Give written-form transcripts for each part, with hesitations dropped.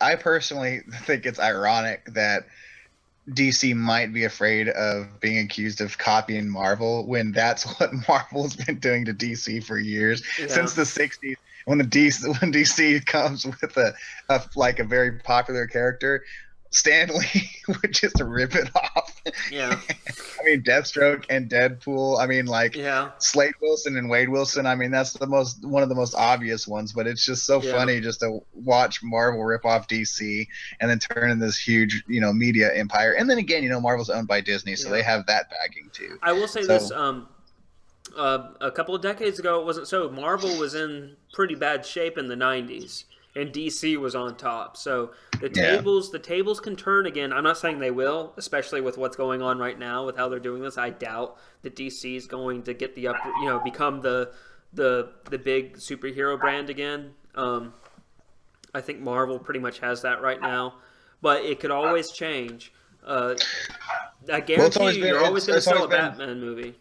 I personally think it's ironic that DC might be afraid of being accused of copying Marvel when that's what Marvel's been doing to DC for years, Yeah, since the 60s. When DC comes with a very popular character, Stan Lee would just rip it off. yeah, I mean, Deathstroke and Deadpool. I mean, like yeah, Slade Wilson and Wade Wilson. I mean, that's one of the most obvious ones. But it's just so yeah, funny just to watch Marvel rip off DC and then turn in this huge, media empire. And then again, Marvel's owned by Disney, so yeah. they have that backing too. I will say this. So A couple of decades ago, it wasn't so. Marvel was in pretty bad shape in the '90s, and DC was on top. So yeah, the tables can turn again. I'm not saying they will, especially with what's going on right now with how they're doing this. I doubt that DC is going to get the upper, become the big superhero brand again. I think Marvel pretty much has that right now, but it could always change. Uh, I well, it's guarantee always you, been you're always going to it's sell always a been Batman movie.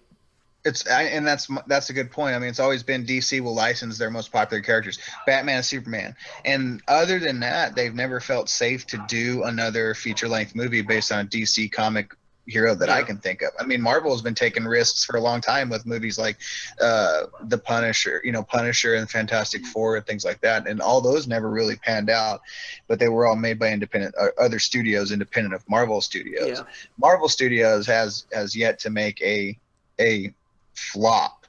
and that's a good point. I mean, it's always been DC will license their most popular characters, Batman and Superman, and other than that, they've never felt safe to do another feature length movie based on a DC comic hero that I Yeah, can think of. I mean, Marvel has been taking risks for a long time with movies like the Punisher, Punisher and Fantastic Four and things like that, and all those never really panned out, but they were all made by independent other studios, independent of Marvel Studios. yeah, Marvel Studios has yet to make a flop.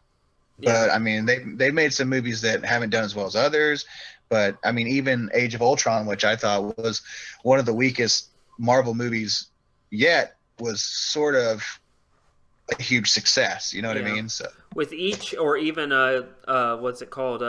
yeah. But I mean, they've made some movies that haven't done as well as others. But I mean, even Age of Ultron, which I thought was one of the weakest Marvel movies yet, was sort of a huge success. You know what I Yeah, mean? So with each, or even what's it called?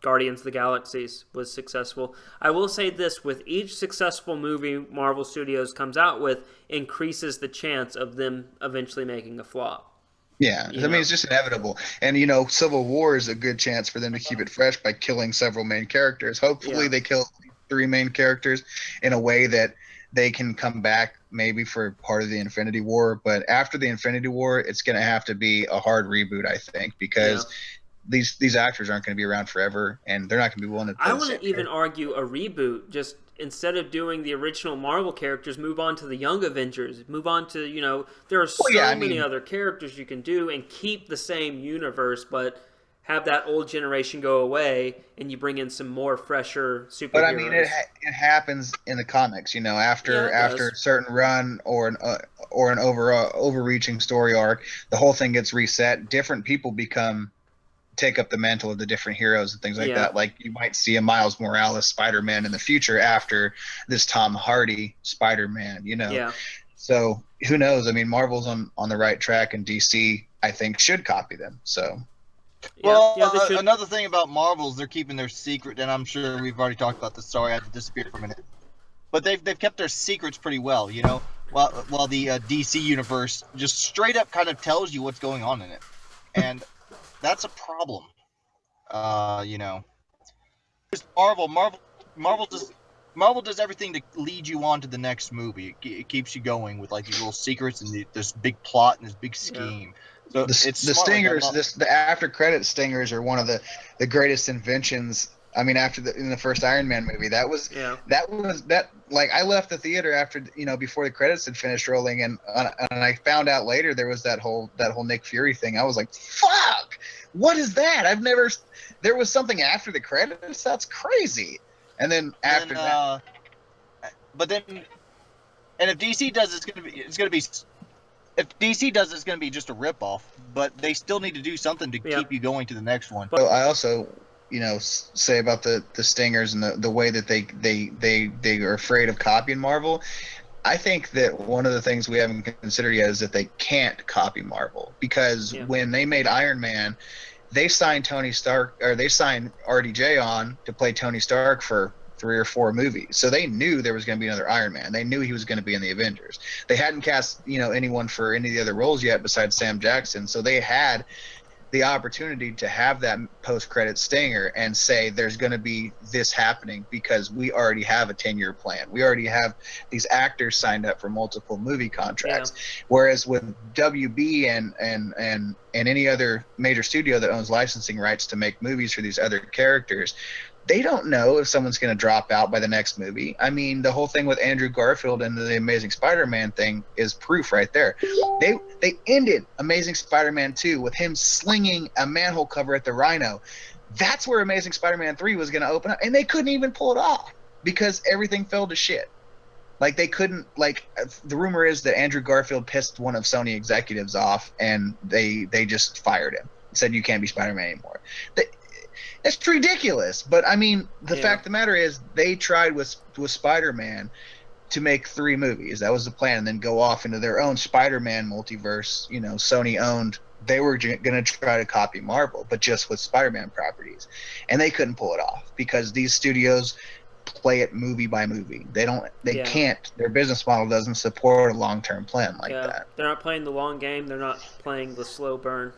Guardians of the Galaxies was successful. I will say this: with each successful movie Marvel Studios comes out with, increases the chance of them eventually making a flop. yeah, You I mean, know? it's just inevitable. And Civil War is a good chance for them to keep it fresh by killing several main characters. Hopefully, Yeah, they kill three main characters in a way that they can come back maybe for part of the Infinity War. But after the Infinity War, it's going to have to be a hard reboot, I think, yeah. because these actors aren't going to be around forever, and they're not going to be willing to play I the same wouldn't even character. argue a reboot. Just instead of doing the original Marvel characters, move on to the Young Avengers. Move on to there are Well, yeah, so I many mean, other characters you can do and keep the same universe, but have that old generation go away and you bring in some more fresher but I mean, superheroes. it happens in the comics, Yeah, after it does. a certain run or an overreaching story arc, the whole thing gets reset. Different people take up the mantle of the different heroes and things like Yeah, that. Like you might see a Miles Morales Spider-Man in the future after this Tom Hardy Spider-Man. yeah, So who knows? I mean, Marvel's on the right track, and DC I think should copy them. So yeah, Well, yeah. They should. another thing about Marvels, they're keeping their secret, and I'm sure we've already talked about this. Sorry, I had to disappear for a minute. But they've kept their secrets pretty well, you know. While the DC universe just straight up kind of tells you what's going on in it, and that's a problem. You know, just Marvel does Marvel does everything to lead you on to the next movie. It keeps you going with like these little secrets and this big plot and this big Yeah, scheme. So the it's the smart like that. stingers, the after credit stingers are one of the greatest inventions. I mean, in the first Iron Man movie, yeah, that like I left the theater after before the credits had finished rolling, and I found out later there was that whole Nick Fury thing. I was like, fuck, what is that? There was something after the credits. That's crazy. And then And then, after that, but then, and if DC does, it's gonna be if DC does, it's gonna be just a ripoff. But they still need to do something to yeah. keep you going to the next one. But I also say about the stingers and the way that they are afraid of copying Marvel. I think that one of the things we haven't considered yet is that they can't copy Marvel, because yeah, when they made Iron Man, they signed Tony Stark, or they signed RDJ on to play Tony Stark for 3 or 4 movies. So they knew there was going to be another Iron Man. They knew he was going to be in the Avengers. They hadn't cast, anyone for any of the other roles yet besides Sam Jackson. So they had the opportunity to have that post-credit stinger and say there's going to be this happening because we already have a 10-year plan. We already have these actors signed up for multiple movie yeah, contracts. Whereas with WB and any other major studio that owns licensing rights to make movies for these other characters, they don't know if someone's going to drop out by the next movie. I mean, the whole thing with Andrew Garfield and the Amazing Spider-Man thing is proof right there. They ended Amazing Spider-Man 2 with him slinging a manhole cover at the Rhino. That's where Amazing Spider-Man 3 was going to open up, and they couldn't even pull it off because everything fell to shit. Like, they couldn't, like, the rumor is that Andrew Garfield pissed one of Sony executives off, and they just fired him. Said, you can't be Spider-Man anymore. It's ridiculous. But, I mean, the fact of the matter is they tried with Spider-Man to make 3 movies. That was the plan, and then go off into their own Spider-Man multiverse. You know, Sony owned. They were going to try to copy Marvel, but just with Spider-Man properties. And they couldn't pull it off because these studios play it movie by movie. They can't. Their business model doesn't support a long-term plan like that. They're not playing the long game. They're not playing the slow burn.